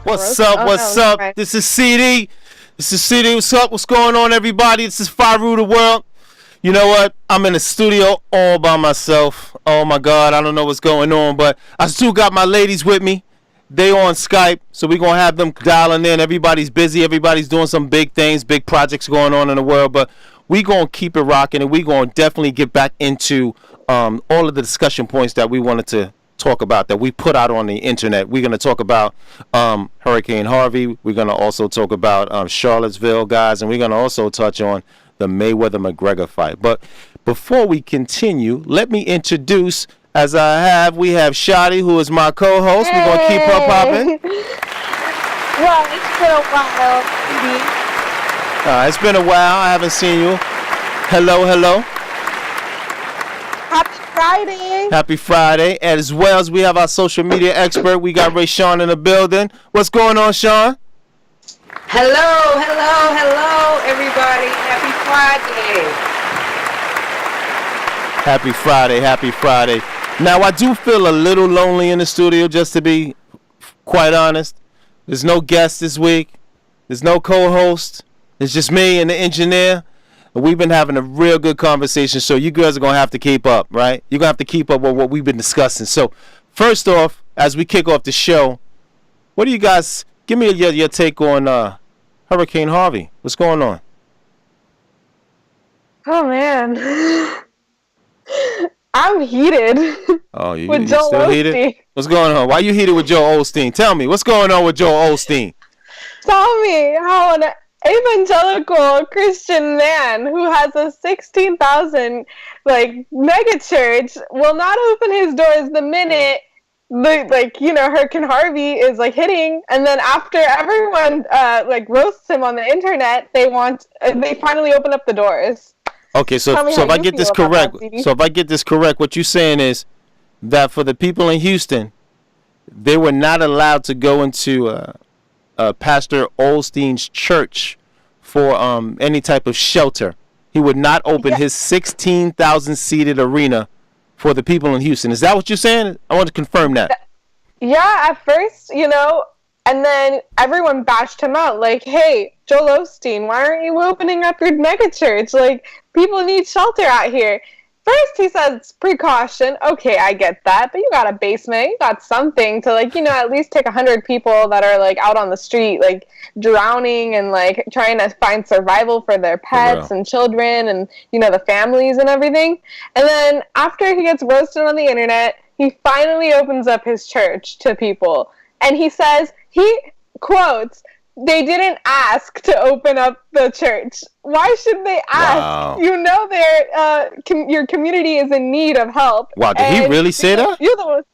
What's up? What's up? Right. This is CD. What's up? What's going on, everybody? This is Faru the World. You know what? I'm in the studio all by myself. Oh my God, I don't know what's going on, but I still got my ladies with me. They on Skype, so we're gonna have them dialing in. Everybody's busy. Everybody's doing some big things, big projects going on in the world, but we gonna keep it rocking, and we gonna definitely get back into all of the discussion points that we wanted to talk about, that we put out on the internet. We're going to talk about Hurricane Harvey. We're going to also talk about Charlottesville, guys, and we're going to also touch on the Mayweather-McGregor fight. But before we continue, let me introduce, we have Shadi, who is my co-host. Hey. We're going to keep her popping. Well, it's been a while. It's been a while. I haven't seen you. Hello. Friday. Happy Friday. As well as we have our social media expert. We got Ray Sean in the building. What's going on, Sean? Hello, everybody. Happy Friday. Now, I do feel a little lonely in the studio, just to be quite honest. There's no guest this week. There's no co-host. It's just me and the engineer. We've been having a real good conversation, so you girls are going to have to keep up, right? You're going to have to keep up with what we've been discussing. So, first off, as we kick off the show, what do you guys, give me your take on Hurricane Harvey. What's going on? Oh, man. I'm heated. Oh, you still heated? What's going on? Why you heated with Joel Osteen? Tell me, what's going on with Joel Osteen? Tell me how an evangelical Christian man who has a 16,000 mega church will not open his doors the minute Hurricane Harvey is hitting, and then after everyone roasts him on the internet, they finally open up the doors. Okay, so if I get this correct, what you're saying is that for the people in Houston, they were not allowed to go into Pastor Osteen's church for any type of shelter. He would not open his 16,000 seated arena for the people in Houston. Is that what you're saying? I want to confirm that. Yeah, at first, and then everyone bashed him out. Hey, Joel Osteen, why aren't you opening up your mega church? People need shelter out here. First, he says precaution. Okay, I get that. But you got a basement. You got something to, at least take 100 people that are, out on the street, drowning and, trying to find survival for their pets and children and, the families and everything. And then after he gets roasted on the internet, he finally opens up his church to people. And he says, quotes, "They didn't ask to open up the church. Why should they ask? Wow. Your community is in need of help." Wow, did he really say that? You're the one.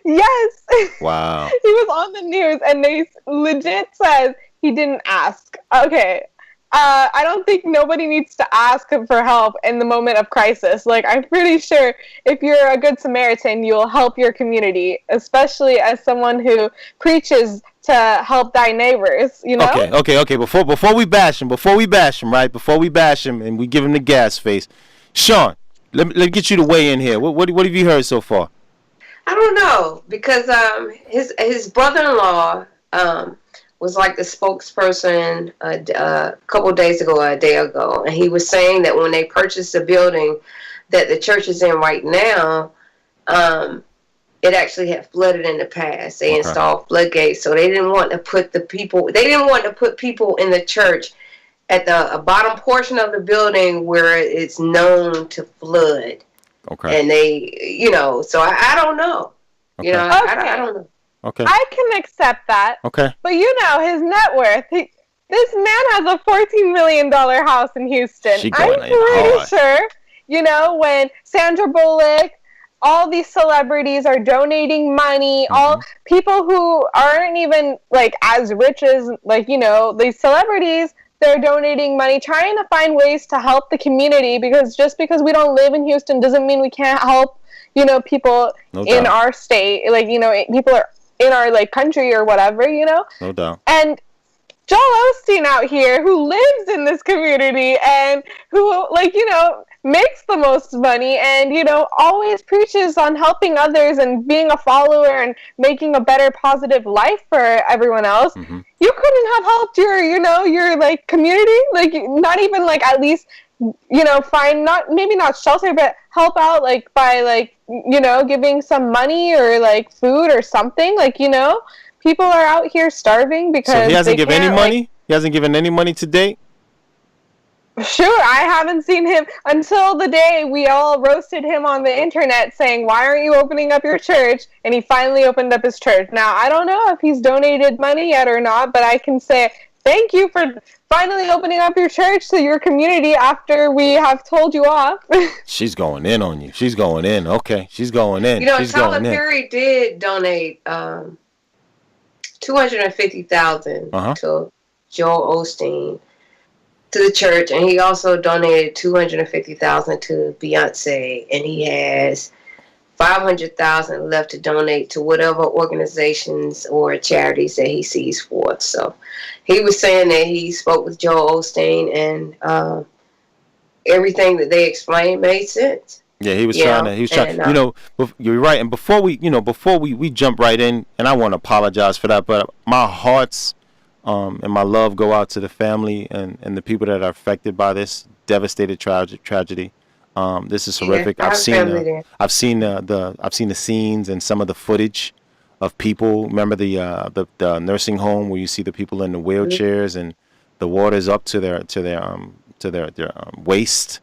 Yes. Wow. He was on the news, and they legit says he didn't ask. Okay. I don't think nobody needs to ask for help in the moment of crisis. I'm pretty sure if you're a good Samaritan, you'll help your community, especially as someone who preaches to help thy neighbors, Okay. Before we bash him, right? Before we bash him and we give him the gas face, Sean, let me get you to weigh in here. What have you heard so far? I don't know, because his brother-in-law was the spokesperson a couple of days ago, or a day ago, and he was saying that when they purchased the building that the church is in right now, it actually had flooded in the past. They installed floodgates, so they didn't want to put people in the church at the bottom portion of the building where it's known to flood. Okay. And they, so I don't know. Okay. I don't know. Okay. I can accept that. Okay. But his net worth. This man has a $14 million house in Houston. I'm pretty sure, when Sandra Bullock, all these celebrities are donating money. All people who aren't even like as rich as like, you know, these celebrities, they're donating money, trying to find ways to help the community, because just because we don't live in Houston doesn't mean we can't help, you know, people in our state, like, you know, people are in our like country or whatever, you know. No doubt. And Joel Osteen out here, who lives in this community and who, like, you know, makes the most money and, you know, always preaches on helping others and being a follower and making a better, positive life for everyone else. You couldn't have helped your, you know, your, like, community? Like, not even, like, at least, you know, find, maybe not shelter, but help out, like, by, like, you know, giving some money or, like, food or something. Like, you know, people are out here starving because so he hasn't given any money? Like, he hasn't given any money to date? Sure, I haven't seen him until the day we all roasted him on the internet saying, why aren't you opening up your church? And he finally opened up his church. Now, I don't know if he's donated money yet or not, but I can say thank you for finally opening up your church to your community after we have told you off. She's going in on you. She's going in. Okay, she's going in. You know, she's Tyler Perry did donate $250,000 to Joel Osteen, to the church, and he also donated $250,000 to Beyonce, and he has $500,000 left to donate to whatever organizations or charities that he sees forth. So he was saying that he spoke with Joel Osteen, and everything that they explained made sense. Yeah, he was trying. You know, you're right. And before we jump right in, and I want to apologize for that, but my heart's and my love go out to the family and the people that are affected by this devastated tragedy. This is horrific. I've seen the scenes and some of the footage of people. Remember the nursing home where you see the people in the wheelchairs and the water's up to their waist.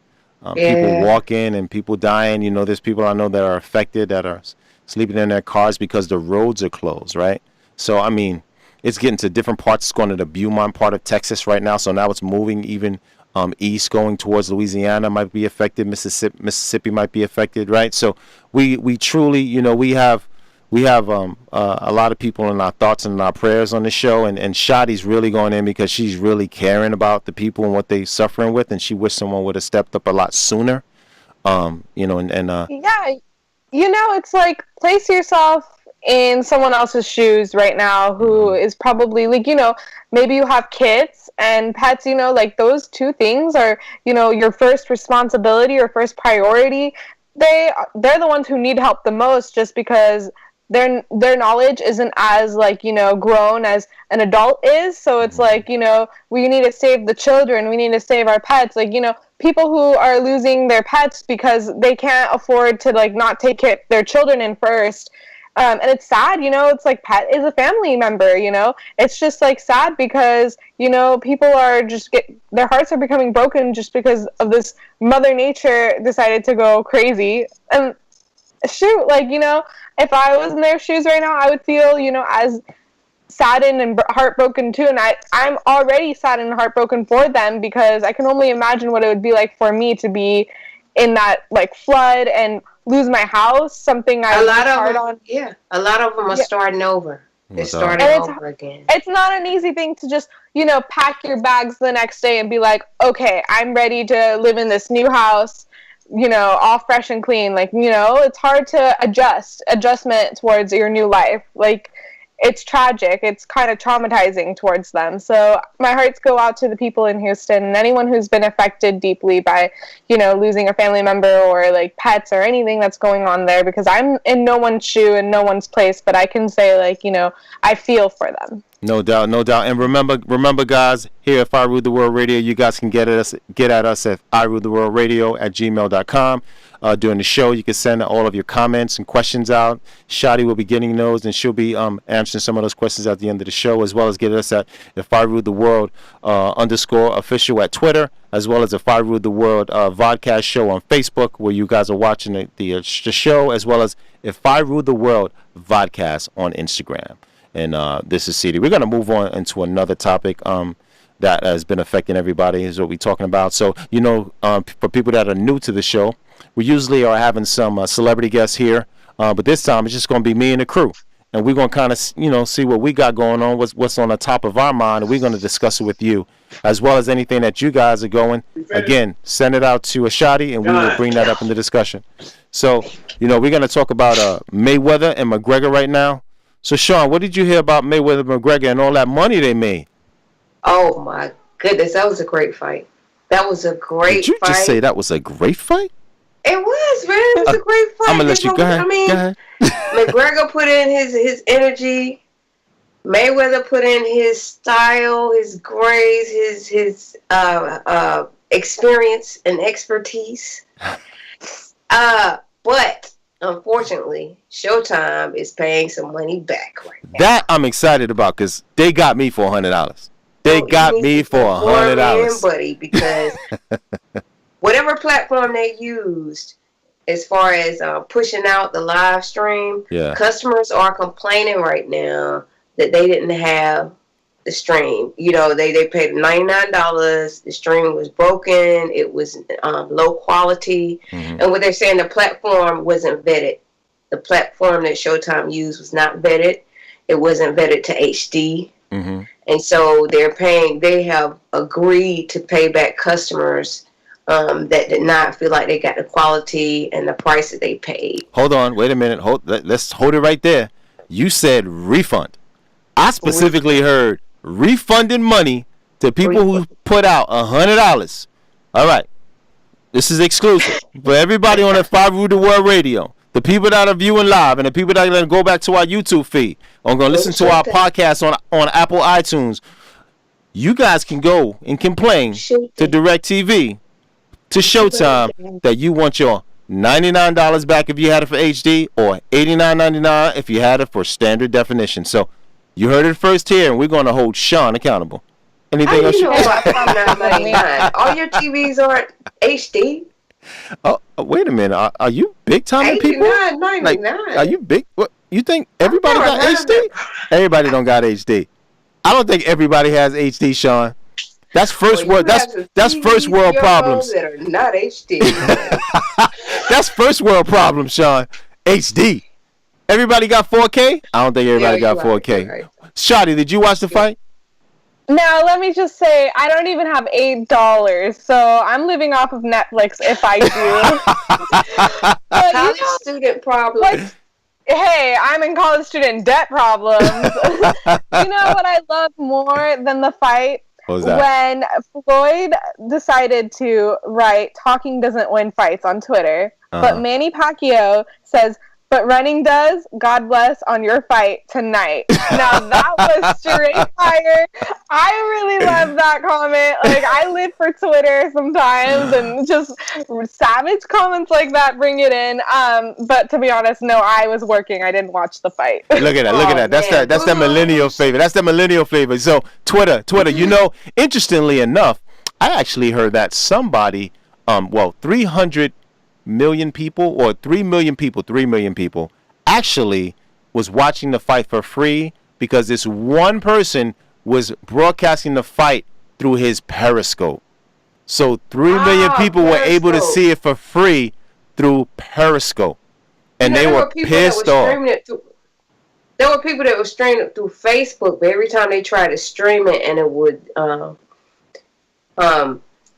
People walking and people dying. You know, there's people I know that are affected that are sleeping in their cars because the roads are closed, right? So, I mean, it's getting to different parts. It's going to the Beaumont part of Texas right now. So now it's moving even east, going towards Louisiana might be affected. Mississippi might be affected, right? So we truly, you know, we have a lot of people in our thoughts and in our prayers on the show. And Shadi's really going in because she's really caring about the people and what they're suffering with. And she wished someone would have stepped up a lot sooner. You know, yeah, you know, it's like, place yourself in someone else's shoes right now who is probably, like, you know, maybe you have kids and pets, you know, like those two things are, you know, your first responsibility or first priority. They're the ones who need help the most, just because their knowledge isn't as, like, you know, grown as an adult is. So it's like, you know, we need to save the children, we need to save our pets. Like, you know, people who are losing their pets because they can't afford to, like, not take their children in first. And it's sad, you know, it's like pet is a family member, you know, it's just like sad because, you know, people are just their hearts are becoming broken just because of this. Mother Nature decided to go crazy. And shoot, like, you know, if I was in their shoes right now, I would feel, you know, as saddened and heartbroken too. And I'm already saddened and heartbroken for them, because I can only imagine what it would be like for me to be in that, like, flood and lose my house, something I worked hard on. Yeah, a lot of them are starting over. They're starting over again. It's not an easy thing to just, you know, pack your bags the next day and be like, okay, I'm ready to live in this new house, you know, all fresh and clean. Like, you know, it's hard to adjustment towards your new life. Like, it's tragic. It's kind of traumatizing towards them. So my hearts go out to the people in Houston and anyone who's been affected deeply by, you know, losing a family member or, like, pets or anything that's going on there, because I'm in no one's shoe and no one's place, but I can say, like, you know, I feel for them. No doubt, no doubt. And remember, guys, here at I Rule the World Radio, you guys can get at us at iruletheworldradio@gmail.com. During the show, you can send all of your comments and questions out. Shadi will be getting those, and she'll be answering some of those questions at the end of the show, as well as get us at If I Rule the World _official at Twitter, as well as If I Rule the World vodcast show on Facebook, where you guys are watching the show, as well as If I Rule the World vodcast on Instagram. And this is CD. We're going to move on into another topic that has been affecting everybody, is what we're talking about. So, you know, for people that are new to the show, We usually are having some celebrity guests here, but this time it's just going to be me and the crew. And we're going to kind of, see what we got going on, what's on the top of our mind, and we're going to discuss it with you, as well as anything that you guys are going. Again, send it out to Shadi, and we will bring that up in the discussion. So, we're going to talk about Mayweather and McGregor right now. So, Sean, what did you hear about Mayweather and McGregor and all that money they made? Oh, my goodness. That was a great fight. That was a great fight. Did you just say that was a great fight? It was, man. It was a great fight. I'm going to let you go ahead. I mean, McGregor put in his energy. Mayweather put in his style, his grace, his experience and expertise. But unfortunately, Showtime is paying some money back right now. That I'm excited about because they got me for $100. They got me for $100, buddy, because whatever platform they used, as far as pushing out the live stream, customers are complaining right now that they didn't have the stream. They paid $99. The stream was broken. It was low quality. Mm-hmm. And what they're saying, the platform wasn't vetted. The platform that Showtime used was not vetted. It wasn't vetted to HD. Mm-hmm. And so they have agreed to pay back customers that did not feel like they got the quality and the price that they paid. Hold on, wait a minute. Let's hold it right there. You said refund. I specifically heard refunding money to people who put out $100. All right, this is exclusive for everybody on the 5 Root the World Radio. The people that are viewing live and the people that are going to go back to our YouTube feed or going to listen to our podcast on Apple iTunes. You guys can go and complain to DirecTV, to Showtime, that you want your $99 back if you had it for HD or $89.99 if you had it for standard definition. So you heard it first here, and we're going to hold Sean accountable. Anything else? About $99.99? All your TVs aren't HD. Oh, wait a minute. Are you big time people? $89.99. Are you big? What you think? Everybody got HD? Everybody don't got HD. I don't think everybody has HD, Sean. That's first world. That's first world problems. That are not HD. That's first world problems, Sean. HD. Everybody got 4K? I don't think everybody got 4K. Right. Shadi, did you watch the fight? Now, let me just say, I don't even have $8, so I'm living off of Netflix if I do. College student problems. Hey, I'm in college student debt problems. You know what I love more than the fight? What was that? When Floyd decided to write "Talking doesn't win fights" on Twitter, but Manny Pacquiao says, "But running does. God bless on your fight tonight." Now that was straight fire. I really love that comment. Like, I live for Twitter sometimes, and just savage comments like that bring it in. But to be honest, no, I was working. I didn't watch the fight. Look at that. Look at that. That's the millennial flavor. That's the millennial flavor. So Twitter. Interestingly enough, I actually heard that somebody, 300 million people or 3 million people actually was watching the fight for free because this one person was broadcasting the fight through his Periscope. So 3 million people were able to see it for free through Periscope. And they were pissed off. There were people that were streaming it through Facebook, but every time they tried to stream it and it would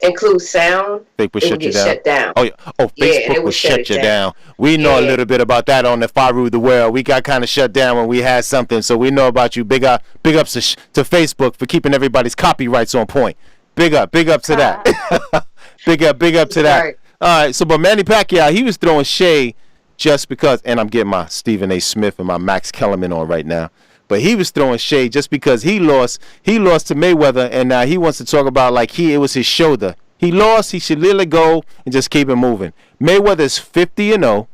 include sound, it would get shut down. Oh, yeah. Facebook would shut you down. We know a little bit about that on the 5 Root the World. We got kind of shut down when we had something, so we know about you. Big ups to Facebook for keeping everybody's copyrights on point. Big up to that. big up to that. Right. All right, so but Manny Pacquiao, he was throwing shade just because, and I'm getting my Stephen A. Smith and my Max Kellerman on right now. But he was throwing shade just because he lost to Mayweather, and now he wants to talk about like it was his shoulder. He lost, he should let it go and just keep it moving. Mayweather's 50-0.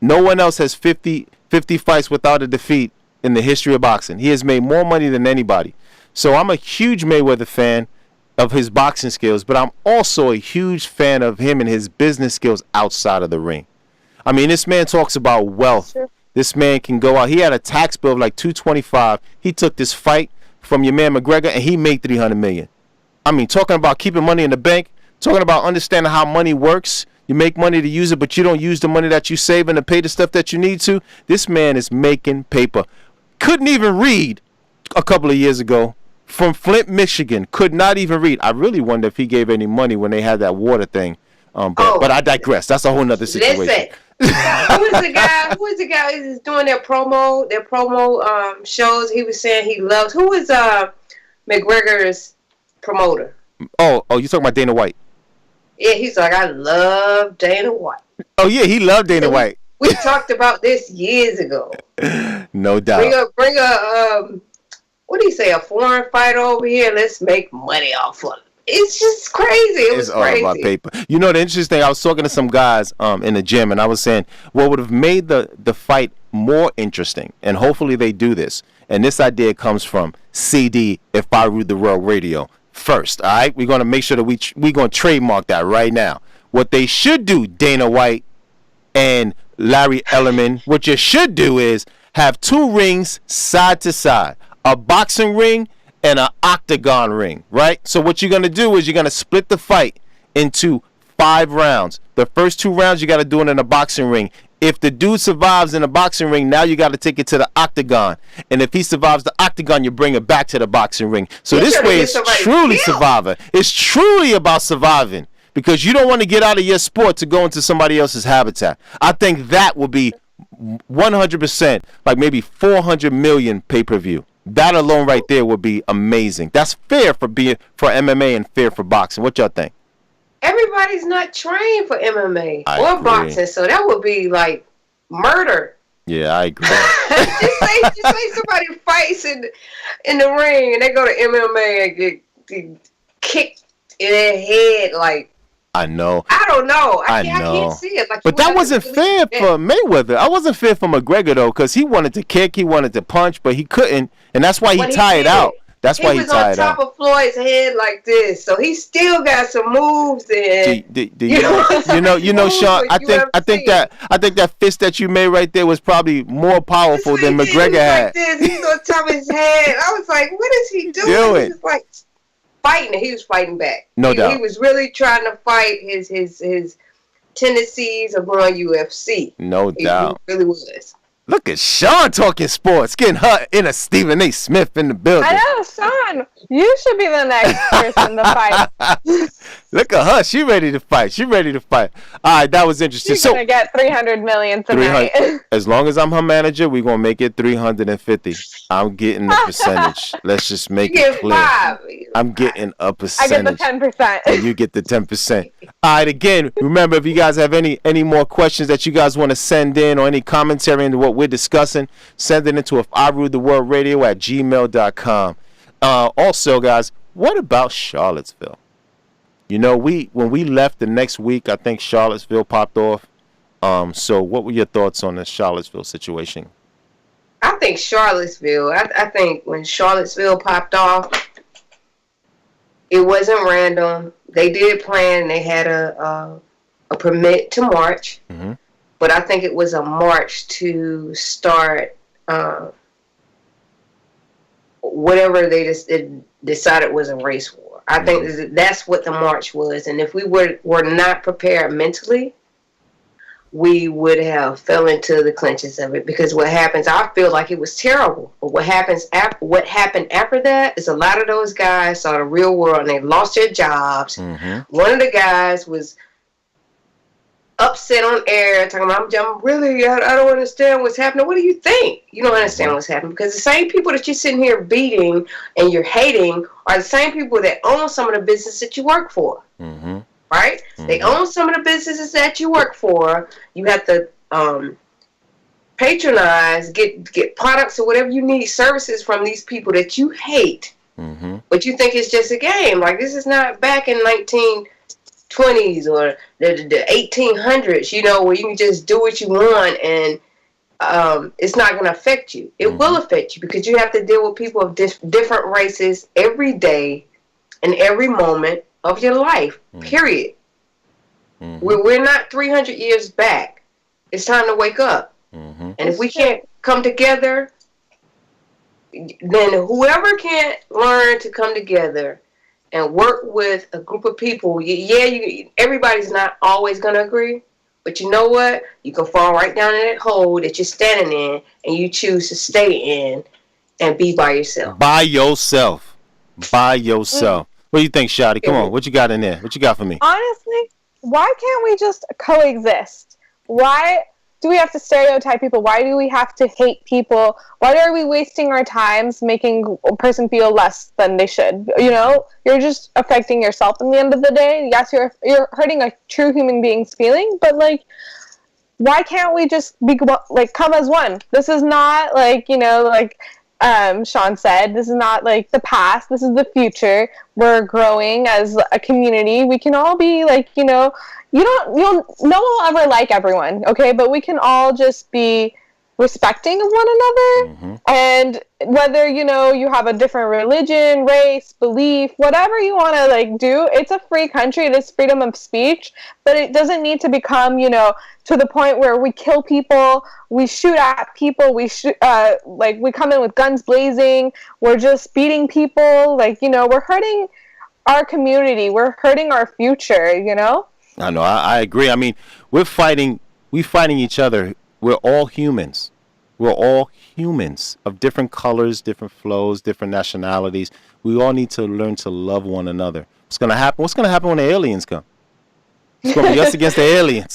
No one else has 50 fights without a defeat in the history of boxing. He has made more money than anybody. So I'm a huge Mayweather fan of his boxing skills, but I'm also a huge fan of him and his business skills outside of the ring. I mean, this man talks about wealth. Sure. This man can go out. He had a tax bill of like $225. He took this fight from your man McGregor, and he made $300 million. I mean, talking about keeping money in the bank, talking about understanding how money works, You make money to use it, but you don't use the money that you saving to pay the stuff that you need to. This man is making paper. Couldn't even read a couple of years ago. From Flint, Michigan. Could not even read. I really wonder if he gave any money when they had that water thing. But I digress. That's a whole nother situation. Listen, who is the guy who's doing their promo shows? He was saying he loves. Who is McGregor's promoter? Oh, you talking about Dana White? Yeah, he's like, I love Dana White. Oh yeah, he loved Dana White. We talked about this years ago. No doubt. Bring a what do you say? A foreign fighter over here? Let's make money off of it. It's just crazy. It's crazy. All about paper. You know, the interesting thing, I was talking to some guys in the gym, and I was saying what would have made the fight more interesting, and hopefully they do this. And this idea comes from CD, If I Rule the World Radio. First, all right? We're going to make sure that we're going to trademark that right now. What they should do, Dana White and Larry Ellerman, what you should do is have 2 rings side to side, a boxing ring and an octagon ring, right? So what you're going to do is you're going to split the fight into 5 rounds. The first 2 rounds, you got to do it in a boxing ring. If the dude survives in a boxing ring, now you got to take it to the octagon. And if he survives the octagon, you bring it back to the boxing ring. So this way it's truly survivor. It's truly about surviving, because you don't want to get out of your sport to go into somebody else's habitat. I think that would be 100%, like maybe 400 million pay-per-view. That alone right there would be amazing. That's fair for MMA and fair for boxing. What y'all think? Everybody's not trained for MMA or boxing, so that would be like murder. Yeah, I agree. just say somebody fights in the ring and they go to MMA and get kicked in their head. Like, I know. I don't know. I can't see it. Like, but that wasn't fair for Mayweather. I wasn't fair for McGregor though, because he wanted to kick, he wanted to punch, but he couldn't, and that's why he tired out. That's why he tired out. He was on top of Floyd's head like this, so he still got some moves in. You know, Sean. I think that fist that you made right there was probably more powerful than McGregor had. Like this. He's on top of his head. I was like, what is he doing? He was like fighting. He was fighting back. No doubt. He was really trying to fight his tendencies of going UFC. No doubt. He really was. Look at Sean talking sports, getting her in a Stephen A. Smith in the building. I know, Sean. You should be the next person to fight. Look at her. She ready to fight. All right, that was interesting. She's going to get $300 million tonight. As long as I'm her manager, we're going to make it 350. I'm getting a percentage. Let's just make it clear. 5. I'm getting a percentage. I get the 10%. And you get the 10%. All right, again, remember, if you guys have any more questions that you guys want to send in, or any commentary into what we're discussing, send it into iruletheworldradio@gmail.com. Also, guys, what about Charlottesville? You know, when we left the next week, I think Charlottesville popped off. So what were your thoughts on the Charlottesville situation? I think Charlottesville, I think when Charlottesville popped off, it wasn't random. They did plan, they had a permit to march. Mm-hmm. But I think it was a march to start whatever they decided was a race war. I think that's what the march was. And if we were not prepared mentally, we would have fell into the clinches of it. Because what happens, I feel like it was terrible. But what happened after that is a lot of those guys saw the real world and they lost their jobs. Mm-hmm. One of the guys was upset on air, talking about, I don't understand what's happening. What do you think? You don't understand what's happening, because the same people that you're sitting here beating and you're hating are the same people that own some of the business that you work for. Mm-hmm. Right? Mm-hmm. They own some of the businesses that you work for. You have to patronize, get products or whatever you need, services from these people that you hate. Mm-hmm. But you think it's just a game. Like, this is not back in 1920s or the 1800s, you know, where you can just do what you want and it's not going to affect you. It will affect you, because you have to deal with people of different races every day and every moment of your life, period. Mm-hmm. We're not 300 years back. It's time to wake up. Mm-hmm. And if we can't come together, then whoever can't learn to come together and work with a group of people, everybody's not always going to agree. But you know what? You can fall right down in that hole that you're standing in, and you choose to stay in and be by yourself. By yourself. By yourself. What do you think, Shadi? Come on. What you got in there? What you got for me? Honestly, why can't we just coexist? Why do we have to stereotype people? Why do we have to hate people? Why are we wasting our times making a person feel less than they should? You know, you're just affecting yourself in the end of the day. Yes, you're hurting a true human being's feeling, but like, why can't we just be like come as one? This is not like, you know, like Sean said, this is not like the past. This is the future. We're growing as a community. We can all be like, you know, no one will ever like everyone, okay? But we can all just be respecting of one another. Mm-hmm. And whether, you know, you have a different religion, race, belief, whatever you want to like do, it's a free country. It is freedom of speech, but it doesn't need to become, you know, to the point where we kill people, we shoot at people, we come in with guns blazing, we're just beating people, like, you know, we're hurting our community, we're hurting our future, you know? I know, I agree. I mean, we're fighting each other. We're all humans. We're all humans of different colors, different flows, different nationalities. We all need to learn to love one another. What's going to happen? What's going to happen when the aliens come? It's going to be us against the aliens.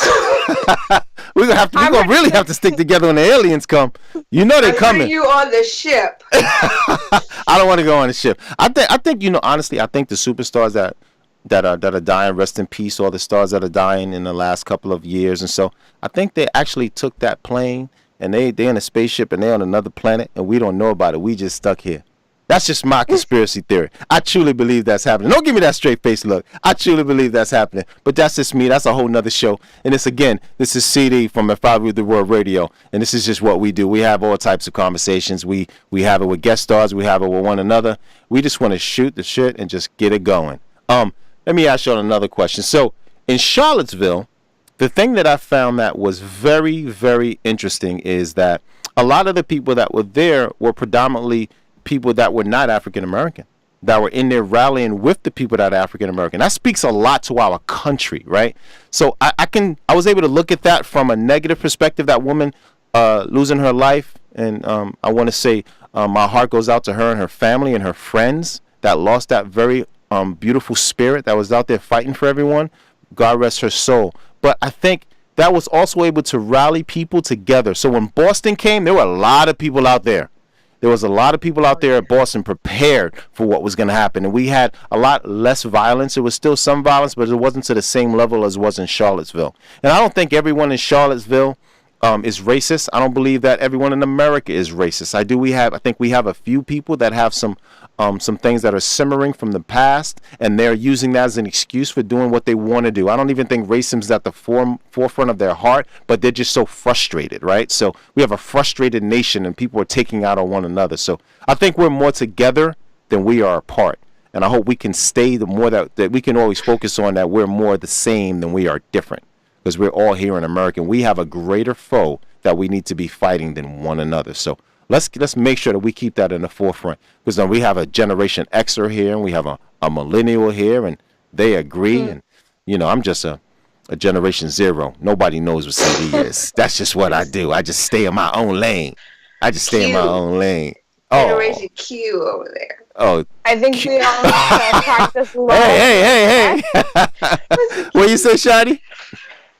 We're gonna really have to stick together when the aliens come. You know they're coming. You on the ship? I don't want to go on the ship. I think you know, honestly, I think the superstars that are dying, rest in peace, all the stars that are dying in the last couple of years, and so I think they actually took that plane and they're in a spaceship and they're on another planet and we don't know about it. We just stuck here. That's just my conspiracy theory. I truly believe that's happening. Don't give me that straight face look. I truly believe that's happening. But that's just me. That's a whole nother show. And this is CD from Ep4 Rule the World Radio. And this is just what we do. We have all types of conversations. We have it with guest stars. We have it with one another. We just want to shoot the shit and just get it going. Let me ask you another question. So in Charlottesville, the thing that I found that was very, very interesting is that a lot of the people that were there were predominantly people that were not African American, that were in there rallying with the people that are African American. That speaks a lot to our country, right? So I was able to look at that from a negative perspective, that woman losing her life. And I want to say my heart goes out to her and her family and her friends that lost that very beautiful spirit that was out there fighting for everyone. God rest her soul. But I think that was also able to rally people together. So when Boston came, there were a lot of people out there. There was a lot of people out there at Boston prepared for what was going to happen. And we had a lot less violence. There was still some violence, but it wasn't to the same level as was in Charlottesville. And I don't think everyone in Charlottesville is racist. I don't believe that everyone in America is racist. I think we have a few people that have some things that are simmering from the past, and they're using that as an excuse for doing what they want to do. I don't even think racism is at the forefront of their heart, but they're just so frustrated, right? So we have a frustrated nation, and people are taking out on one another. So I think we're more together than we are apart. And I hope we can stay the more that we can always focus on that we're more the same than we are different. Because we're all here in America. We have a greater foe that we need to be fighting than one another. So let's make sure that we keep that in the forefront. Because we have a Generation Xer here, and we have a millennial here, and they agree. And, you know, I'm just a Generation Zero. Nobody knows what CD is. That's just what I do. I just stay in my own lane. Generation Q over there. Oh, I think we all practice love. Hey. What you say, Shadi?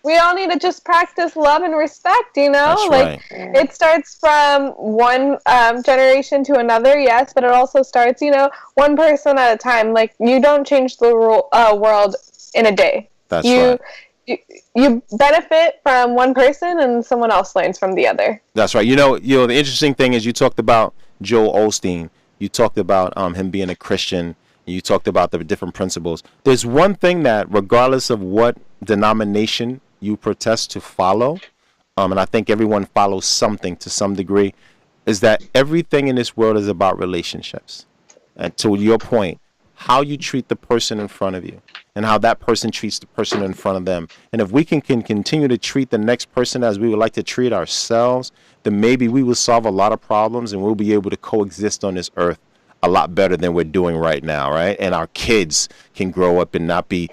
We all need to just practice love and respect, you know? That's like, right. It starts from one generation to another, yes, but it also starts, you know, one person at a time. Like, you don't change the world in a day. That's right. You benefit from one person and someone else learns from the other. That's right. You know, the interesting thing is you talked about Joel Osteen. You talked about him being a Christian. You talked about the different principles. There's one thing that, regardless of what denomination you protest to follow, and I think everyone follows something to some degree, is that everything in this world is about relationships. And to your point, how you treat the person in front of you and how that person treats the person in front of them. And if we can continue to treat the next person as we would like to treat ourselves, then maybe we will solve a lot of problems and we'll be able to coexist on this earth a lot better than we're doing right now, right? And our kids can grow up and not be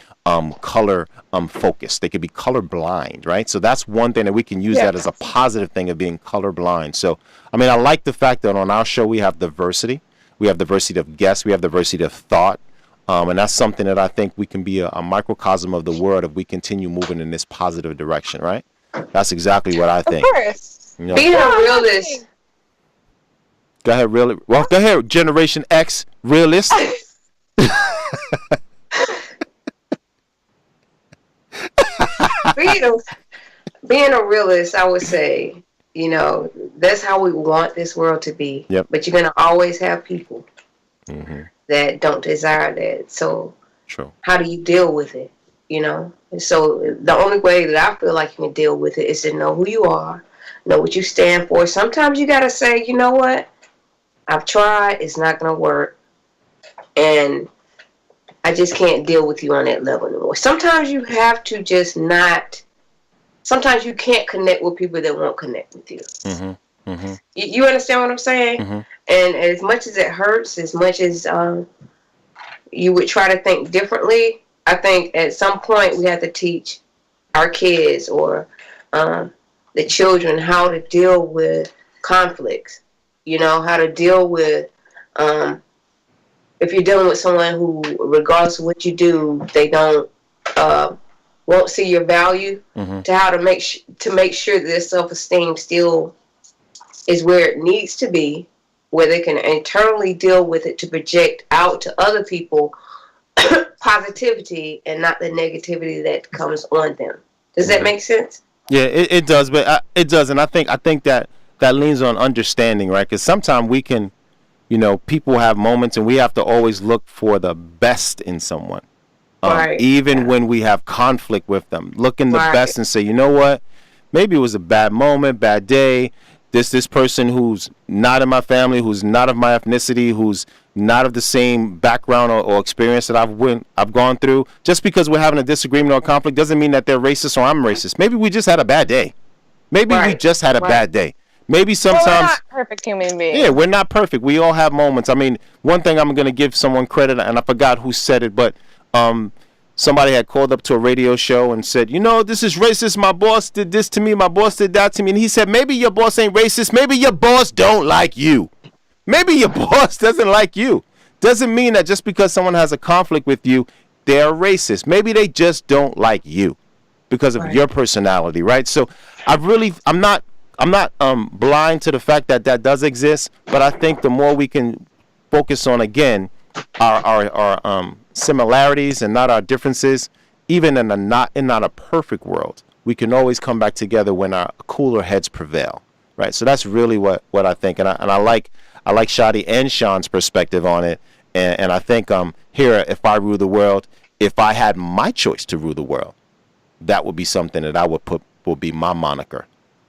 color focused. They could be color blind, right? So that's one thing that we can use that as a positive thing of being color blind. So, I mean, I like the fact that on our show we have diversity. We have diversity of guests. We have diversity of thought. And that's something that I think we can be a microcosm of the world if we continue moving in this positive direction, right? That's exactly what I think. Of course. You know? Being a realist. Go ahead, really. Well, go ahead, Generation X realist. being a realist, I would say, you know, that's how we want this world to be. Yep. But you're going to always have people that don't desire that. So True. How do you deal with it? You know? And so the only way that I feel like you can deal with it is to know who you are, know what you stand for. Sometimes you got to say, you know what? I've tried. It's not going to work. And I just can't deal with you on that level anymore. Sometimes you have to just not. Sometimes you can't connect with people that won't connect with you. You understand what I'm saying? And as much as it hurts, as much as you would try to think differently, I think at some point we have to teach our kids or the children how to deal with conflicts. You know, how to deal with if you're dealing with someone who, regardless of what you do, they don't won't see your value. To how to make sure that their self-esteem still is where it needs to be, where they can internally deal with it to project out to other people positivity and not the negativity that comes on them. Does that make sense? Yeah, it does, but it does, and I think that leans on understanding, right? Because sometimes we can, you know, people have moments, and we have to always look for the best in someone. Even when we have conflict with them, look in the best and say, you know what, maybe it was a bad moment, bad day. This person who's not in my family, who's not of my ethnicity, who's not of the same background or experience that I've gone through. Just because we're having a disagreement or conflict doesn't mean that they're racist or I'm racist. Maybe we just had a bad day. Maybe we just had a bad day. Maybe sometimes we're not perfect human beings. Yeah, we're not perfect. We all have moments. I mean, one thing I'm going to give someone credit, and I forgot who said it, but somebody had called up to a radio show and said, you know, this is racist. My boss did this to me. My boss did that to me. And he said, maybe your boss ain't racist. Maybe your boss don't like you. Maybe your boss doesn't like you. Doesn't mean that just because someone has a conflict with you, they're racist. Maybe they just don't like you because of your personality, right? So I'm not blind to the fact that does exist, but I think the more we can focus on, again, our similarities and not our differences, even in not a perfect world, we can always come back together when our cooler heads prevail, right? So that's really what I think, and I like Shadi and Sean's perspective on it, and I think here, if I rule the world, if I had my choice to rule the world, that would be something that I would be my moniker.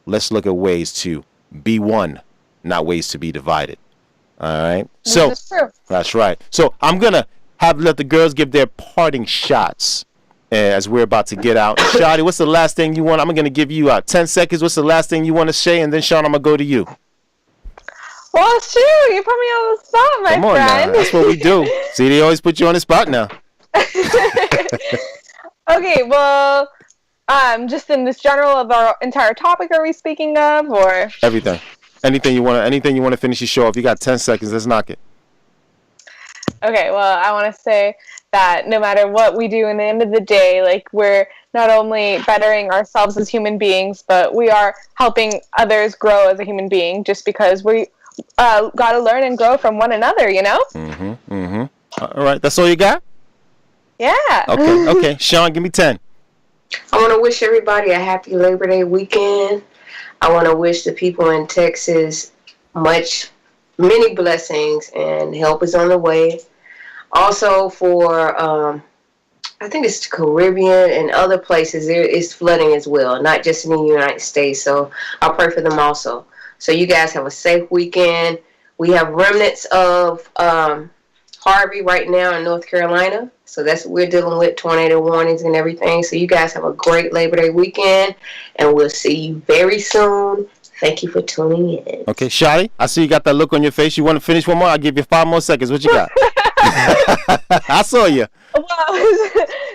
Let's look at ways to be one, not ways to be divided. All right. So that's right. So I'm gonna let the girls give their parting shots as we're about to get out. Shadi, what's the last thing you want? I'm gonna give you 10 seconds. What's the last thing you want to say? And then Sean, I'm gonna go to you. Well, shoot, you put me on the spot, my Come on friend. now. That's what we do. See, they always put you on the spot now. Okay, well, just in this general of our entire topic, are we speaking of, or everything? Anything you want to finish your show off? You got 10 seconds. Let's knock it. Okay, well, I want to say that no matter what we do in the end of the day, like, we're not only bettering ourselves as human beings, but we are helping others grow as a human being just because we got to learn and grow from one another, you know? All right. That's all you got? Yeah. Okay. Sean, give me 10. I want to wish everybody a happy Labor Day weekend. I want to wish the people in Texas many blessings, and help is on the way. Also for, I think it's the Caribbean and other places, there is flooding as well, not just in the United States. So I'll pray for them also. So you guys have a safe weekend. We have remnants of Harvey right now in North Carolina. So that's what we're dealing with, tornado warnings and everything. So you guys have a great Labor Day weekend, and we'll see you very soon. Thank you for tuning in. Okay, Shadi, I see you got that look on your face. You want to finish one more? I'll give you 5 more seconds. What you got? I saw you. Well,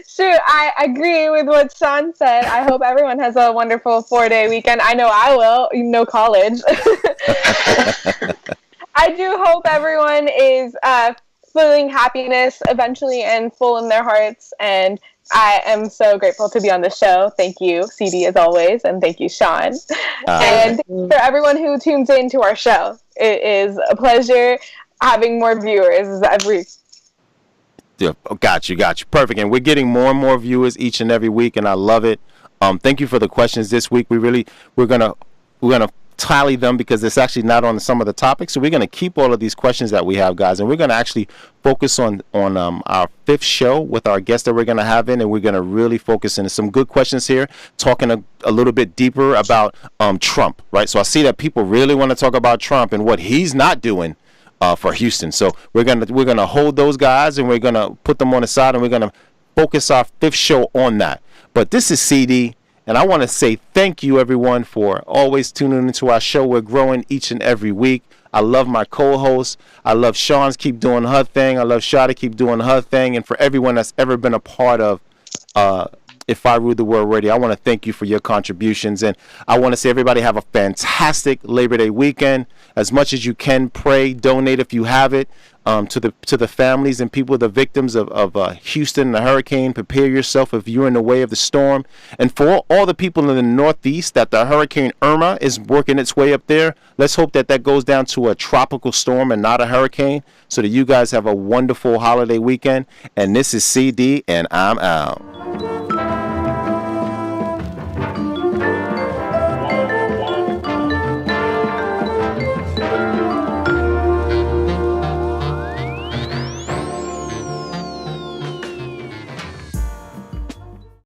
shoot, I agree with what Sean said. I hope everyone has a wonderful 4-day weekend. I know I will. No college. I do hope everyone is feeling happiness eventually and full in their hearts. And I am so grateful to be on the show. Thank you, CD, as always. And thank you, Sean. And for everyone who tunes into our show, it is a pleasure having more viewers every. Yeah, got you. Perfect. And we're getting more and more viewers each and every week, and I love it. Thank you for the questions this week. We're gonna tally them because it's actually not on some of the topics. So we're gonna keep all of these questions that we have, guys, and we're gonna actually focus on our 5th show with our guests that we're gonna have in, and we're gonna really focus in some good questions here, talking a little bit deeper about Trump, right? So I see that people really want to talk about Trump and what he's not doing for Houston. So we're gonna hold those guys and we're gonna put them on the side and we're gonna focus our 5th show on that. But this is CD, and I want to say thank you everyone for always tuning into our show. We're growing each and every week. I love my co-hosts. I love Sean's keep doing her thing. I love Shadi keep doing her thing. And for everyone that's ever been a part of If I Rule the World Radio, I want to thank you for your contributions. And I want to say everybody have a fantastic Labor Day weekend. As much as you can, pray, donate if you have it, to the families and people, the victims of Houston and the hurricane. Prepare yourself if you're in the way of the storm. And for all the people in the Northeast that the Hurricane Irma is working its way up there, let's hope that goes down to a tropical storm and not a hurricane, so that you guys have a wonderful holiday weekend. And this is CD, and I'm out.